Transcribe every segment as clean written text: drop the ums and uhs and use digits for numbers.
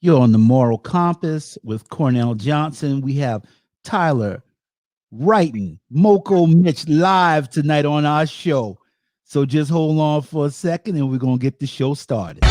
You're on the Moral Compass with Cornell Johnson. We have Tyler Wrighten, Moco Mitch live tonight on our show. So just hold on for a second and we're going to get the show started.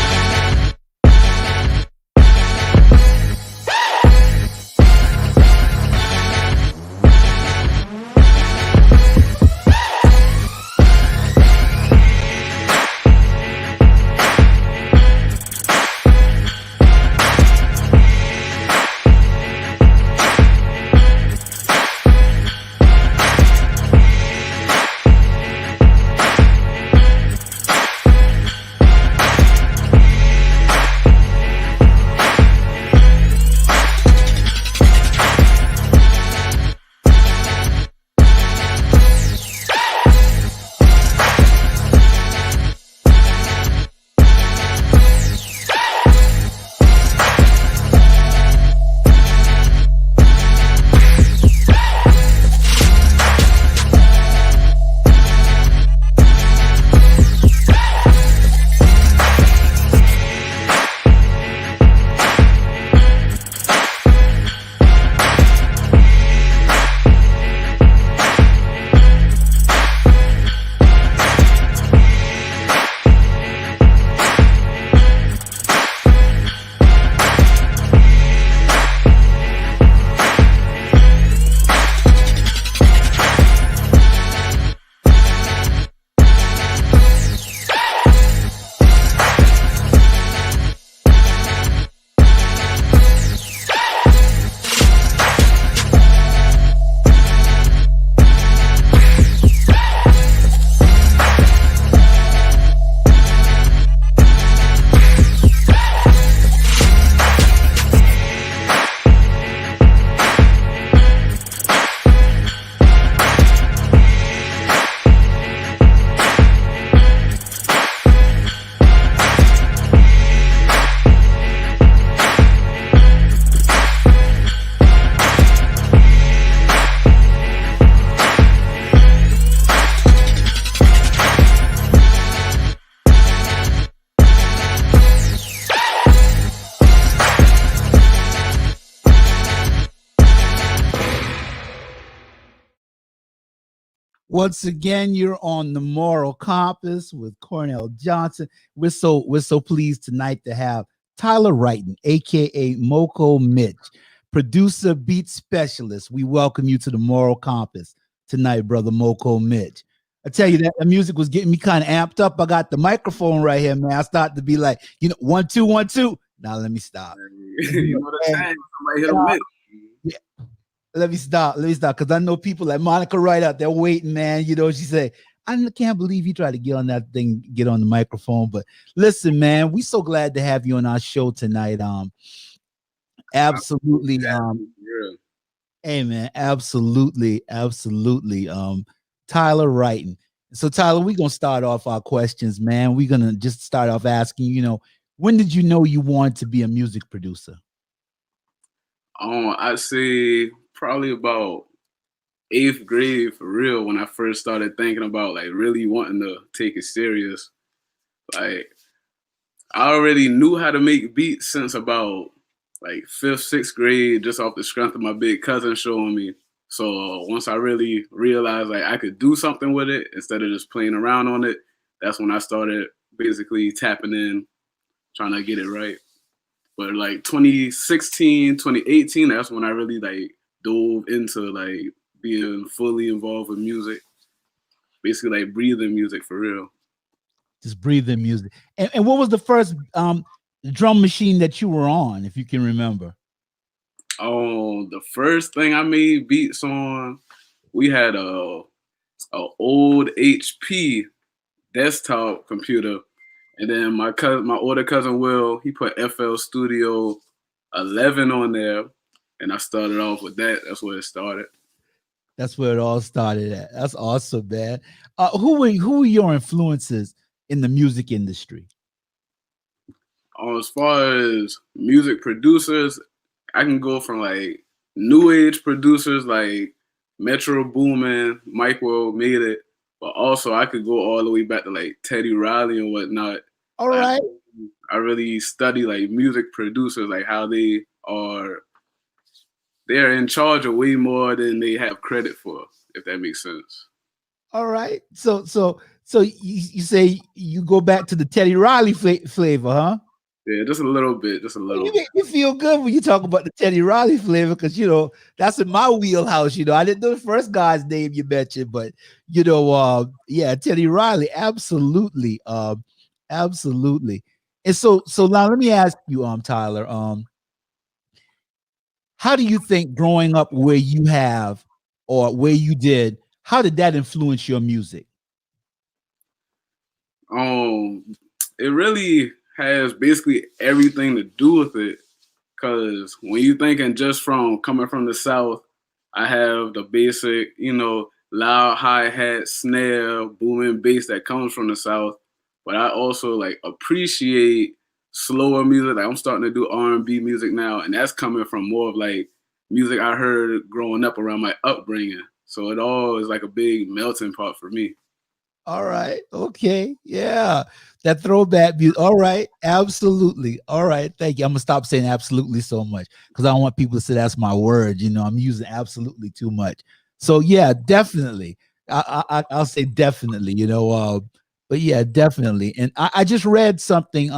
Once again, you're on the Moral Compass with Cornell Johnson. We're so pleased tonight to have Tyler Wrighten, aka Moco Mitch, producer, beat specialist. We welcome you to the Moral Compass tonight, brother Moco Mitch. I tell you that the music was getting me kind of amped up. I got the microphone right here, man. I started to be like, 1 2 1 2. Now let me stop. You know the time. Somebody hit a mic. Let me stop, because I know people like Monica right out there waiting, man. She say, I can't believe you tried to get on that thing, get on the microphone. But listen, man, we so glad to have you on our show tonight. Absolutely. Hey, man, absolutely. Tyler Wrighten. So, Tyler, we're going to start off our questions, man. We're going to just start off asking, when did you know you wanted to be a music producer? I'd say probably about 8th grade for real when I first started thinking about like really wanting to take it serious. Like I already knew how to make beats since about like 5th, 6th grade, just off the strength of my big cousin showing me. So once I really realized like I could do something with it instead of just playing around on it, that's when I started basically tapping in, trying to get it right. But like 2016, 2018, that's when I really like dove into like being fully involved with music. Basically like breathing music for real. Just breathing music. And what was the first drum machine that you were on, if you can remember? Oh, the first thing I made beats on, we had a old HP desktop computer. And then my older cousin Will, he put FL Studio 11 on there, and I started off with that. That's where it started. That's where it all started at. That's awesome, man. Who were your influences in the music industry? As far as music producers, I can go from like new age producers like Metro Boomin, Mike Will made it, but also I could go all the way back to like Teddy Riley and whatnot. All right. I really study like music producers, like how they're in charge of way more than they have credit for, if that makes sense. All right. So you say you go back to the Teddy Riley flavor, huh? Yeah, just a little bit, just a Well, little you bit. make me feel good when you talk about the Teddy Riley flavor because that's in my wheelhouse. I didn't know the first guy's name you mentioned, but yeah, Teddy Riley, absolutely, absolutely. And so now let me ask you, Tyler, how do you think growing up where you have or where you did, how did that influence your music? Um, it really has basically everything to do with it. Cause when you thinking just from coming from the South, I have the basic, loud hi-hat, snare, booming bass that comes from the South. But I also like appreciate slower music. Like I'm starting to do R&B music now, and that's coming from more of like music I heard growing up around my upbringing. So it all is like a big melting pot for me. All right. Okay. Yeah. That throwback music. All right. Absolutely. All right. Thank you. I'm gonna stop saying absolutely so much because I don't want people to say that's my word. I'm using absolutely too much. So yeah, definitely. I'll say definitely. But yeah, definitely. And I just read something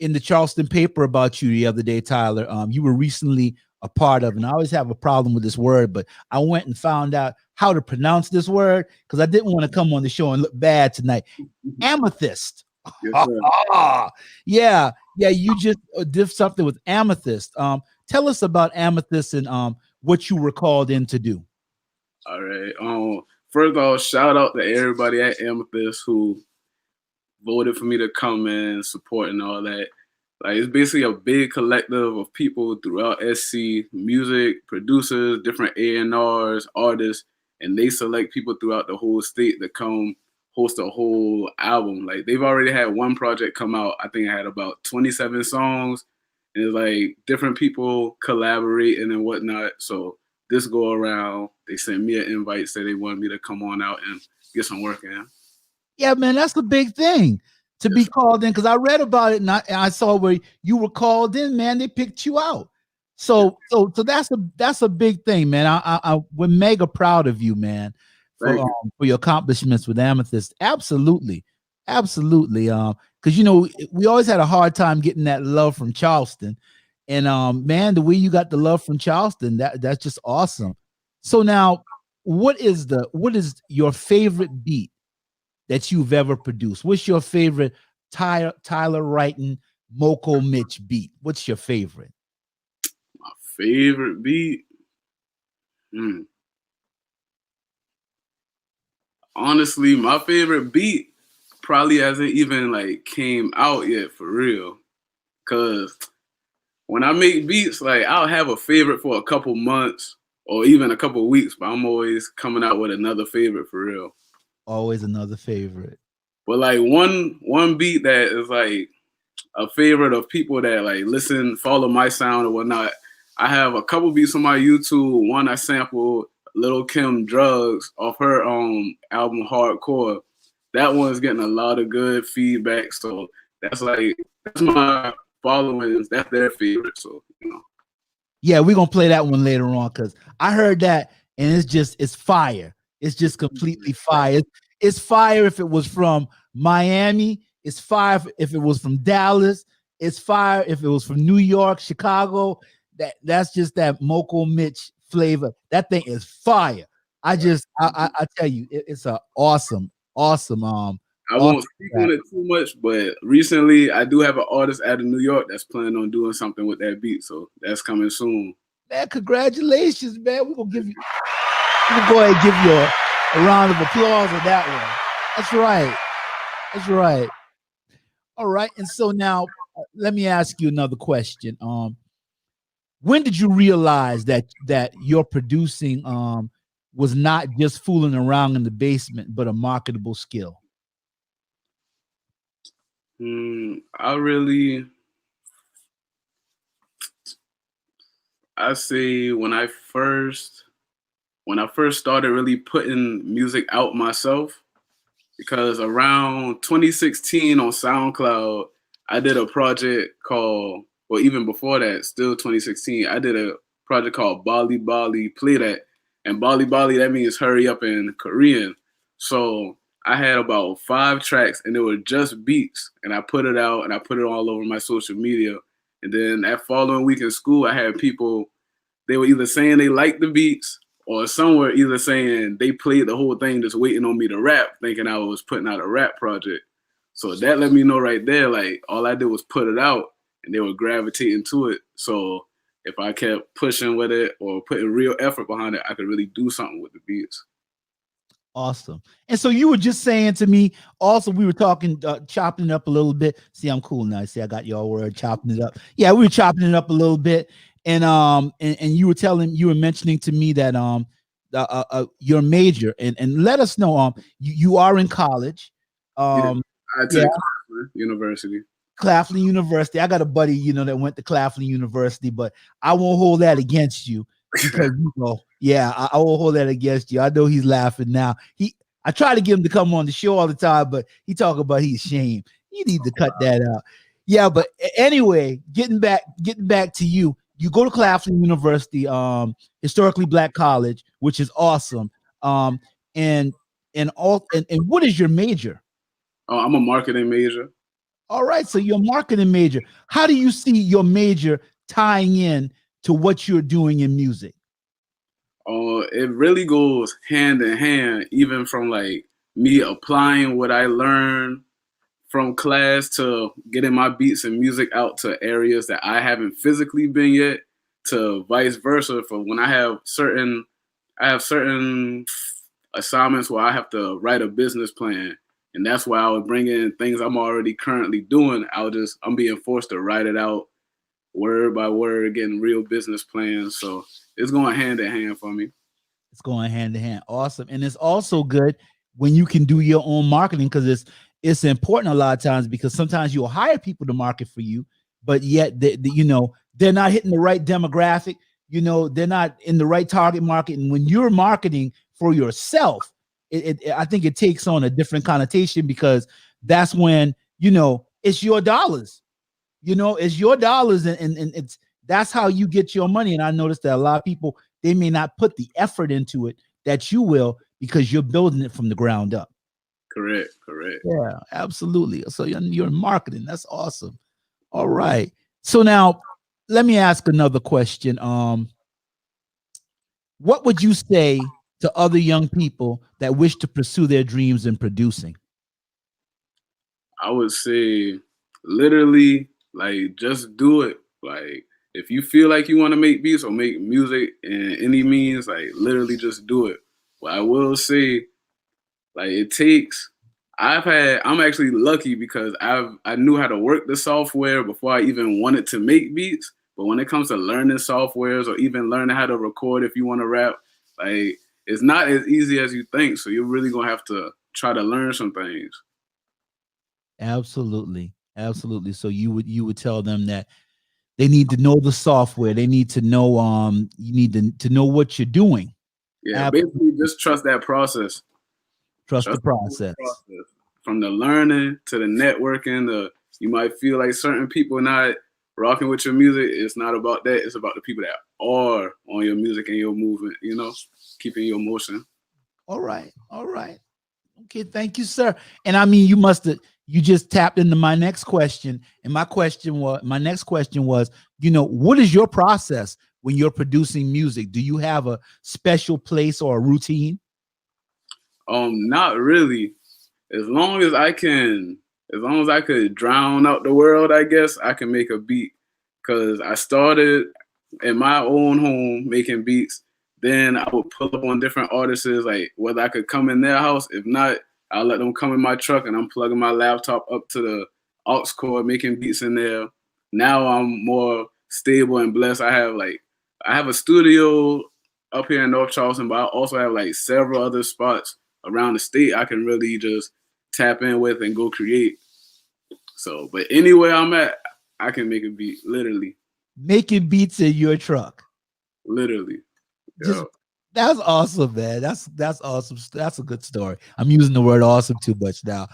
in the Charleston paper about you the other day, Tyler. You were recently a part of, and I always have a problem with this word, but I went and found out how to pronounce this word because I didn't want to come on the show and look bad tonight. Amethyst. Yes, sir. Yeah, yeah. You just did something with amethyst. Tell us about amethyst and what you were called in to do. All right. First off, shout out to everybody at Amethyst who voted for me to come in, support and all that. Like it's basically a big collective of people throughout SC, music producers, different A&Rs, artists, and they select people throughout the whole state to come host a whole album. Like they've already had one project come out. I think it had about 27 songs, and it's like different people collaborating and whatnot. So this go around, they sent me an invite, said they wanted me to come on out and get some work in. Yeah, man, that's the big thing to be Yes, called in because I read about it and I saw where you were called in. Man, they picked you out. yes. So that's a big thing, man. We're mega proud of you, man, Thank you. for your accomplishments with Amethyst. Absolutely, absolutely. Because we always had a hard time getting that love from Charleston, and man, the way you got the love from Charleston, that's just awesome. So now, what is your favorite beat that you've ever produced? What's your favorite Tyler Wrighten, Moco Mitch beat? What's your favorite? My favorite beat. Hmm. Honestly, my favorite beat probably hasn't even like came out yet for real. Cause when I make beats, like I'll have a favorite for a couple months or even a couple weeks, but I'm always coming out with another favorite for real. Always another favorite. But like one beat that is like a favorite of people that like listen, follow my sound or whatnot. I have a couple beats on my YouTube. One I sampled Lil Kim Drugs off her album Hardcore. That one's getting a lot of good feedback. So that's my followings. That's their favorite. So Yeah, we're gonna play that one later on because I heard that and it's fire. It's just completely fire. It's fire if it was from Miami. It's fire if it was from Dallas. It's fire if it was from New York, Chicago. That's just that Moco Mitch flavor. That thing is fire. I tell you, it's a awesome I awesome won't speak track. on it too much, but recently I do have an artist out of New York that's planning on doing something with that beat. So that's coming soon. Man, congratulations, man. We're gonna go ahead and give you a round of applause on that one. That's right. That's right. All right. And so now let me ask you another question. When did you realize that your producing was not just fooling around in the basement, but a marketable skill? I really, I say when I first started really putting music out myself, because around 2016 on SoundCloud, I did a project called, well, even before that, still 2016, I did a project called Bali Bali Play That. And Bali Bali, that means hurry up in Korean. So I had about 5 tracks and they were just beats. And I put it out and I put it all over my social media. And then that following week in school, I had people, they were either saying they liked the beats or some were either saying they played the whole thing just waiting on me to rap, thinking I was putting out a rap project. So that let me know right there, like all I did was put it out and they were gravitating to it. So if I kept pushing with it or putting real effort behind it, I could really do something with the beats. Awesome. And so you were just saying to me, also, we were talking, chopping it up a little bit. See, I'm cool now. See, I got your word, chopping it up. Yeah, we were chopping it up a little bit. And you were mentioning to me that your major, and let us know, you are in college. Yeah, I Yeah, attended University. Claflin University. I got a buddy, that went to Claflin University, but I won't hold that against you because yeah, I won't hold that against you. I know he's laughing now. I try to get him to come on the show all the time, but he talk about he's ashamed. You need to cut that out. Yeah, but anyway, getting back to you. You go to Claflin University, historically black college, which is awesome. And what is your major? Oh, I'm a marketing major. All right, so you're a marketing major. How do you see your major tying in to what you're doing in music? It really goes hand in hand, even from like me applying what I learned from class to getting my beats and music out to areas that I haven't physically been yet, to vice versa. For when I have certain assignments where I have to write a business plan, and that's why I would bring in things I'm already currently doing. I'm being forced to write it out word by word, getting real business plans. So it's going hand in hand for me. It's going hand in hand. Awesome. And it's also good when you can do your own marketing, because it's important a lot of times, because sometimes you'll hire people to market for you, but yet they're not hitting the right demographic. They're not in the right target market. And when you're marketing for yourself, I think it takes on a different connotation, because that's when it's your dollars. It's your dollars, and that's how you get your money. And I noticed that a lot of people, they may not put the effort into it that you will, because you're building it from the ground up. Correct. Yeah, absolutely. So you're in marketing. That's awesome. All right. So now let me ask another question. What would you say to other young people that wish to pursue their dreams in producing? I would say literally, like, just do it. Like, if you feel like you want to make beats or make music in any means, like, literally just do it. But I will say, like, I'm actually lucky because I knew how to work the software before I even wanted to make beats. But when it comes to learning softwares or even learning how to record if you want to rap, like, it's not as easy as you think. So you're really gonna have to try to learn some things. Absolutely. So you would tell them that they need to know the software. They need to know you need to know what you're doing. Yeah, basically just trust that process. Trust the process. From the learning to the networking, you might feel like certain people not rocking with your music. It's not about that. It's about the people that are on your music and your movement, keeping your motion. All right. Okay, thank you, sir. And I mean, you just tapped into my next question. And my next question was, what is your process when you're producing music? Do you have a special place or a routine? Not really. As long as I could drown out the world, I guess I can make a beat. Cause I started in my own home making beats. Then I would pull up on different artists, like whether I could come in their house. If not, I'll let them come in my truck and I'm plugging my laptop up to the aux cord, making beats in there. Now I'm more stable and blessed. I have a studio up here in North Charleston, but I also have like several other spots around the state I can really just tap in with and go create. So, but anywhere I'm at, I can make a beat, literally. Making beats in your truck. Literally. That's awesome, man. That's awesome. That's a good story. I'm using the word awesome too much now.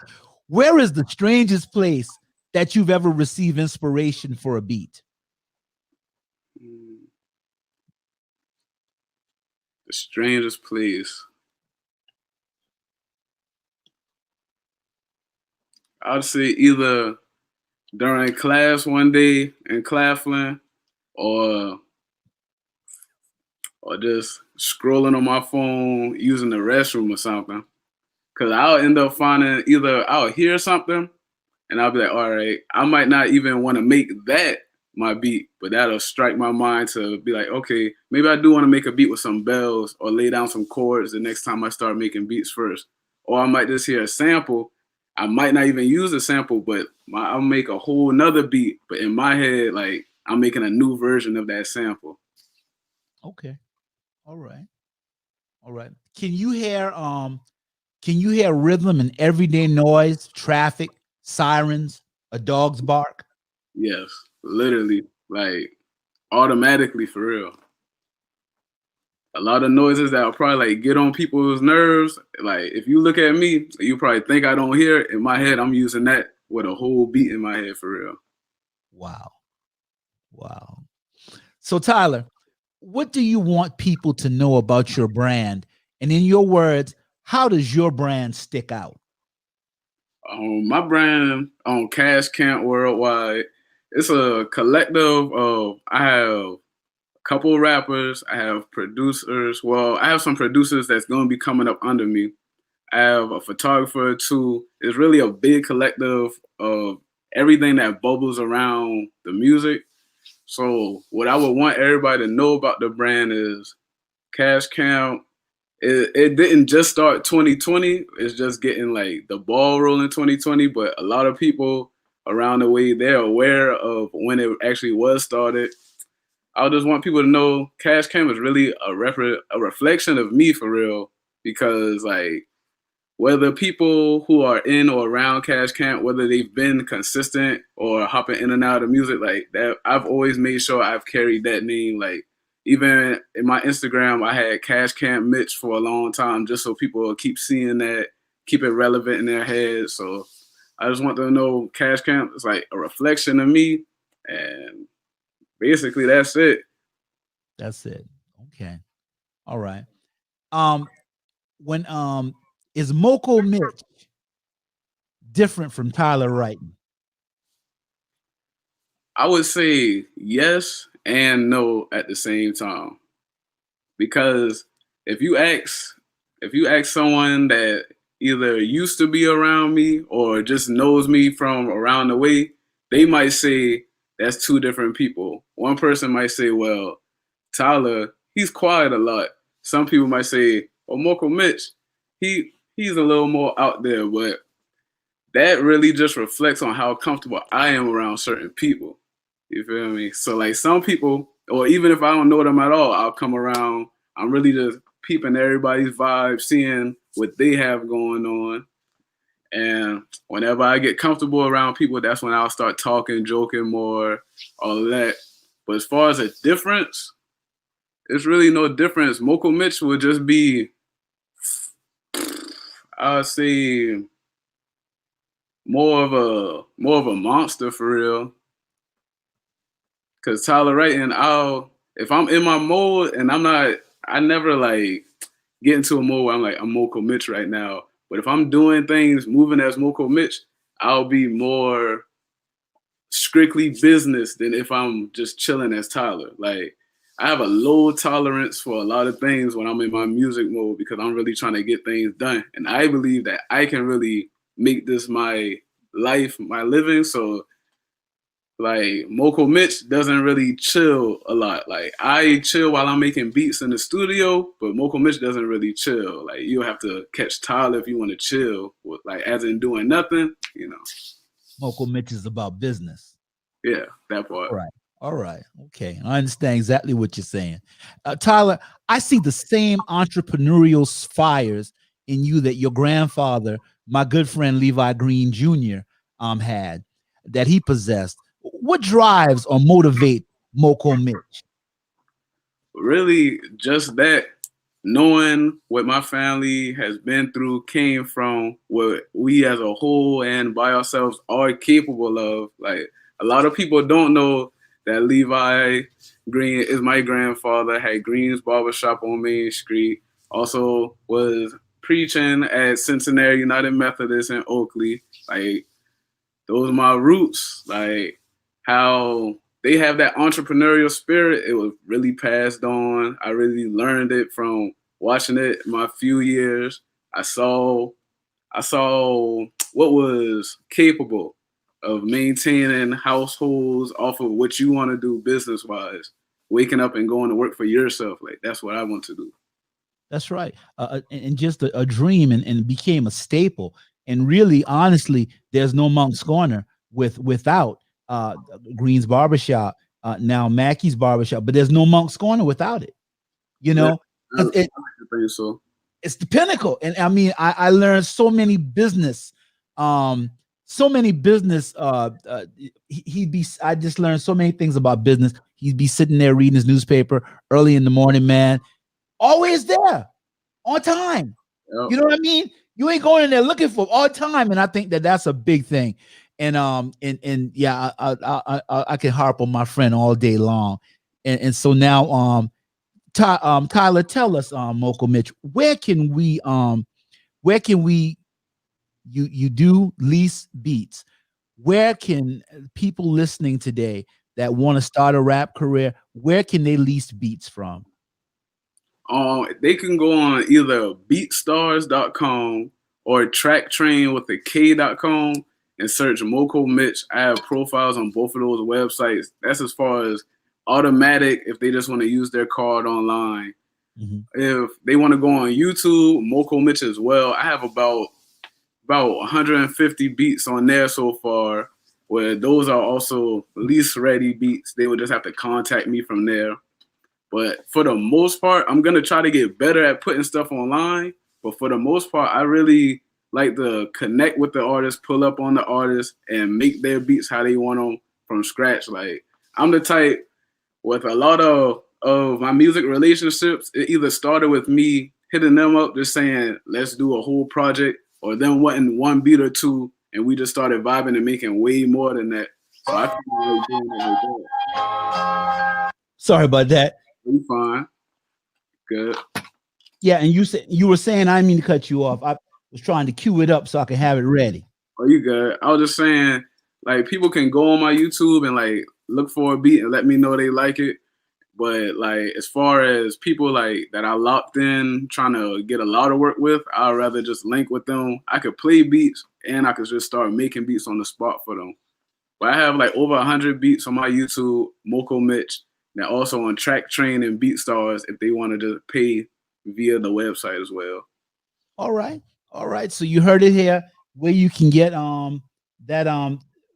Where is the strangest place that you've ever received inspiration for a beat? The strangest place. I'd say either during class one day in Claflin, or just scrolling on my phone using the restroom or something. Cause I'll end up finding either I'll hear something and I'll be like, all right, I might not even want to make that my beat, but that'll strike my mind to be like, okay, maybe I do want to make a beat with some bells or lay down some chords the next time I start making beats first. Or I might just hear a sample. I might not even use a sample, but I'll make a whole nother beat. But in my head, like I'm making a new version of that sample. Okay. All right. All right. Can you hear rhythm and everyday noise, traffic, sirens, a dog's bark? Yes, literally, like automatically for real. A lot of noises that will probably like get on people's nerves. Like if you look at me, you probably think I don't hear it. In my head, I'm using that with a whole beat in my head for real. Wow. Wow. So Tyler, what do you want people to know about your brand? And in your words, how does your brand stick out? My brand on Cash Camp Worldwide, it's a collective of, I have a couple of rappers, I have producers. Well, I have some producers that's going to be coming up under me. I have a photographer too. It's really a big collective of everything that bubbles around the music. So what I would want everybody to know about the brand is Cash Camp. It didn't just start 2020. It's just getting like the ball rolling 2020. But a lot of people around the way, they're aware of when it actually was started. I just want people to know Cash Camp is really a reflection of me for real, because like whether people who are in or around Cash Camp, whether they've been consistent or hopping in and out of music like that, I've always made sure I've carried that name. Like even in my Instagram, I had Cash Camp Mitch for a long time, just so people will keep seeing that, keep it relevant in their heads. So I just want them to know Cash Camp is like a reflection of me, and basically that's it. That's it. Okay. All right. When is Moco Mitch different from Tyler Wrighten? I would say yes and no at the same time, because if you ask someone that either used to be around me or just knows me from around the way, they might say that's two different people. One person might say, well, Tyler, he's quiet a lot. Some people might say, oh, Moco Mitch, he's a little more out there, but that really just reflects on how comfortable I am around certain people. You feel me? So like some people, or even if I don't know them at all, I'll come around. I'm really just peeping everybody's vibe, seeing what they have going on. And whenever I get comfortable around people, that's when I'll start talking, joking more, all of that. But as far as a difference, it's really no difference. Moco Mitch would just be, I'll say, more of a monster for real. Cause Tyler Wrighton, if I'm in my mode and I never like get into a mode where I'm Moco Mitch right now. But if I'm doing things, moving as Moco Mitch, I'll be more strictly business than if I'm just chilling as Tyler. Like I have a low tolerance for a lot of things when I'm in my music mode, because I'm really trying to get things done. And I believe that I can really make this my life, my living. So like Moco Mitch doesn't really chill a lot. Like I chill while I'm making beats in the studio, but Moco Mitch doesn't really chill. Like you have to catch Tyler if you want to chill, like as in doing nothing, you know. Moco Mitch is about business. Yeah, that part. All right. All right. Okay. I understand exactly what you're saying. Tyler, I see the same entrepreneurial fires in you that your grandfather, my good friend Levi Green Jr., had, that he possessed. What drives or motivate Moco Mitch? Really, just that knowing what my family has been through, came from, what we as a whole and by ourselves are capable of. Like, a lot of people don't know that Levi Green is my grandfather, had Green's Barbershop on Main Street, also was preaching at Cincinnati United Methodist in Oakley. Like, those are my roots. Like, how they have that entrepreneurial spirit, it was really passed on. I really learned it from watching it my few years. I saw what was capable of maintaining households off of what you want to do business wise. Waking up and going to work for yourself, like, that's what I want to do. That's right. And just a dream, and became a staple. And really, honestly, there's no Monk's Corner without Green's Barbershop, now Mackey's Barbershop, but there's no Monk's Corner without it. You know, I think so. It's the pinnacle. And I mean, I learned so many business, I just learned so many things about business. He'd be sitting there reading his newspaper early in the morning, man. Always there, on time. Yep. You know what I mean? You ain't going in there looking for all time, and I think that's a big thing. And yeah, I can harp on my friend all day long. And so now, Tyler, tell us, Moco Mitch, where can we you do lease beats? Where can people listening today that want to start a rap career, where can they lease beats from? They can go on either beatstars.com or tracktrain with the K.com and search Moco Mitch. I have profiles on both of those websites. That's as far as automatic if they just want to use their card online. Mm-hmm. If they want to go on YouTube, Moco Mitch as well. I have about 150 beats on there so far, where those are also lease ready beats. They would just have to contact me from there. But for the most part, I'm going to try to get better at putting stuff online. But for the most part, I really like to connect with the artist, pull up on the artist, and make their beats how they want them from scratch. Like, I'm the type, with a lot of my music relationships, it either started with me hitting them up, just saying, let's do a whole project, or them wanting one beat or two, and we just started vibing and making way more than that. So I think really doing it like that. Sorry about that. You fine. Good. Yeah, and you were saying, I didn't mean to cut you off. I was trying to cue it up so I can have it ready. Oh, you good. I was just saying, like, people can go on my YouTube and like look for a beat and let me know they like it. But like, as far as people like that I locked in trying to get a lot of work with, I'd rather just link with them. I could play beats and I could just start making beats on the spot for them. But I have like over 100 beats on my YouTube, Moco Mitch. Now also on Tracktrain and BeatStars if they wanted to pay via the website as well. All right. So you heard it here, where you can get where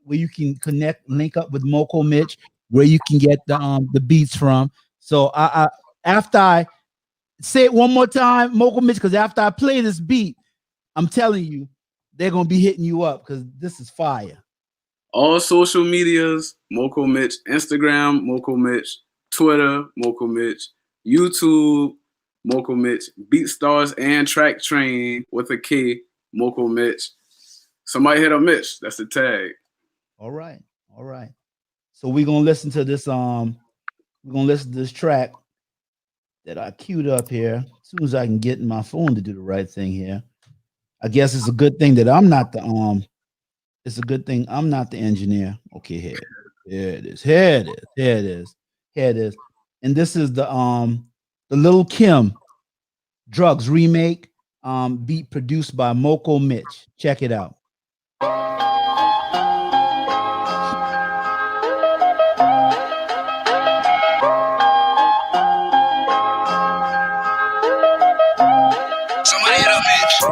you can link up with Moco Mitch, where you can get the beats from. So I after I say it one more time, Moco Mitch, because after I play this beat, I'm telling you, they're gonna be hitting you up because this is fire. All social medias, Moco Mitch, Instagram, Moco Mitch, Twitter, Moco Mitch, YouTube, Moco Mitch, BeatStars and Tracktrain with a K, Moco Mitch. Somebody hit a Mitch. That's the tag. All right. So we're gonna listen to this. We're gonna listen to this track that I queued up here. As soon as I can get in my phone to do the right thing here. I guess it's a good thing that I'm not the It's a good thing I'm not the engineer. Okay, here it is. And this is the Lil' Kim Drugs remake, beat produced by Moco Mitch. Check it out. Somebody hit up Mitch.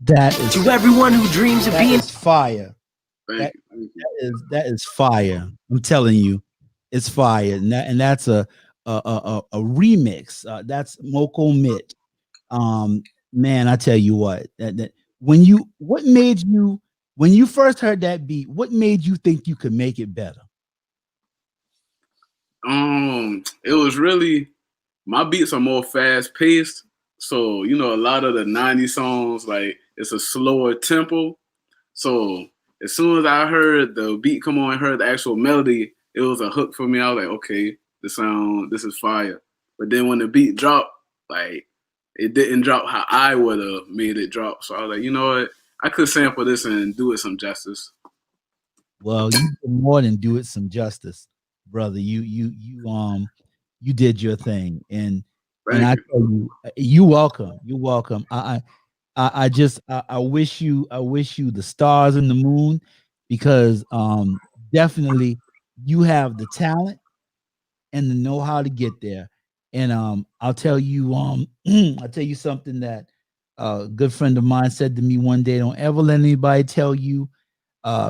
That is To everyone who dreams of that being is fire. Thank you. Thank you. That is fire. I'm telling you, it's fire. And that's a remix. That's Moco Mitch. Um, man, I tell you what, that what made you when you first heard that beat, what made you think you could make it better? It was really my beats are more fast paced. So, you know, a lot of the 90s songs, like it's a slower tempo. So as soon as I heard the beat come on and heard the actual melody, it was a hook for me. I was like, okay, this is fire. But then when the beat dropped, like it didn't drop how I would have made it drop. So I was like, you know what? I could sample this and do it some justice. Well, you did more than do it some justice, brother. You did your thing, and Thank I you. tell you, you welcome. You welcome. I wish you the stars and the moon, because definitely you have the talent and the know how to get there. And I'll tell you I'll tell you something that a good friend of mine said to me one day: don't ever let anybody tell you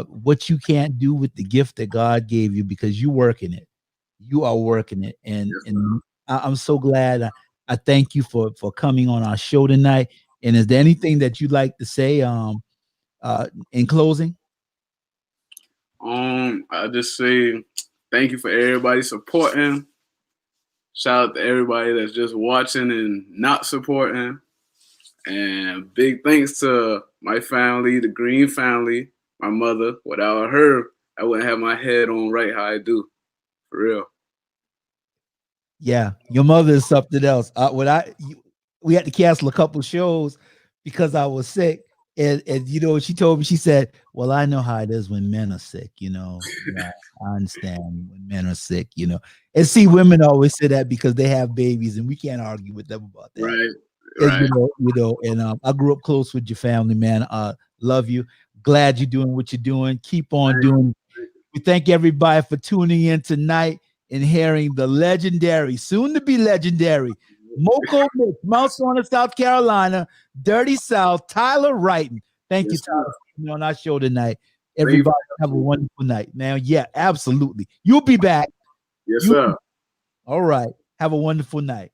what you can't do with the gift that God gave you, because you're working it. You are working it, Yes, and I'm so glad. I thank you for coming on our show tonight. And is there anything that you'd like to say in closing? I just say thank you for everybody supporting. Shout out to everybody that's just watching and not supporting. And big thanks to my family, the Green family, my mother. Without her, I wouldn't have my head on right how I do. For real. Yeah, your mother is something else. We had to cancel a couple shows because I was sick, and you know, she told me, she said, "Well, I know how it is when men are sick. You know, yeah, I understand when men are sick. You know, and see, women always say that because they have babies, and we can't argue with them about that. Right. And, Right. and I grew up close with your family, man. Love you. Glad you're doing what you're doing. Keep on doing. We thank everybody for tuning in tonight and hearing the legendary, soon to be legendary, Moco Mitch, Mount Sauna, South Carolina, Dirty South, Tyler Wrighten. Thank you, Yes, Tyler, sir. for being on our show tonight. Thank you. Everybody have a wonderful night. Now, yeah, absolutely. You'll be back. Yes, You sir. all right. Have a wonderful night.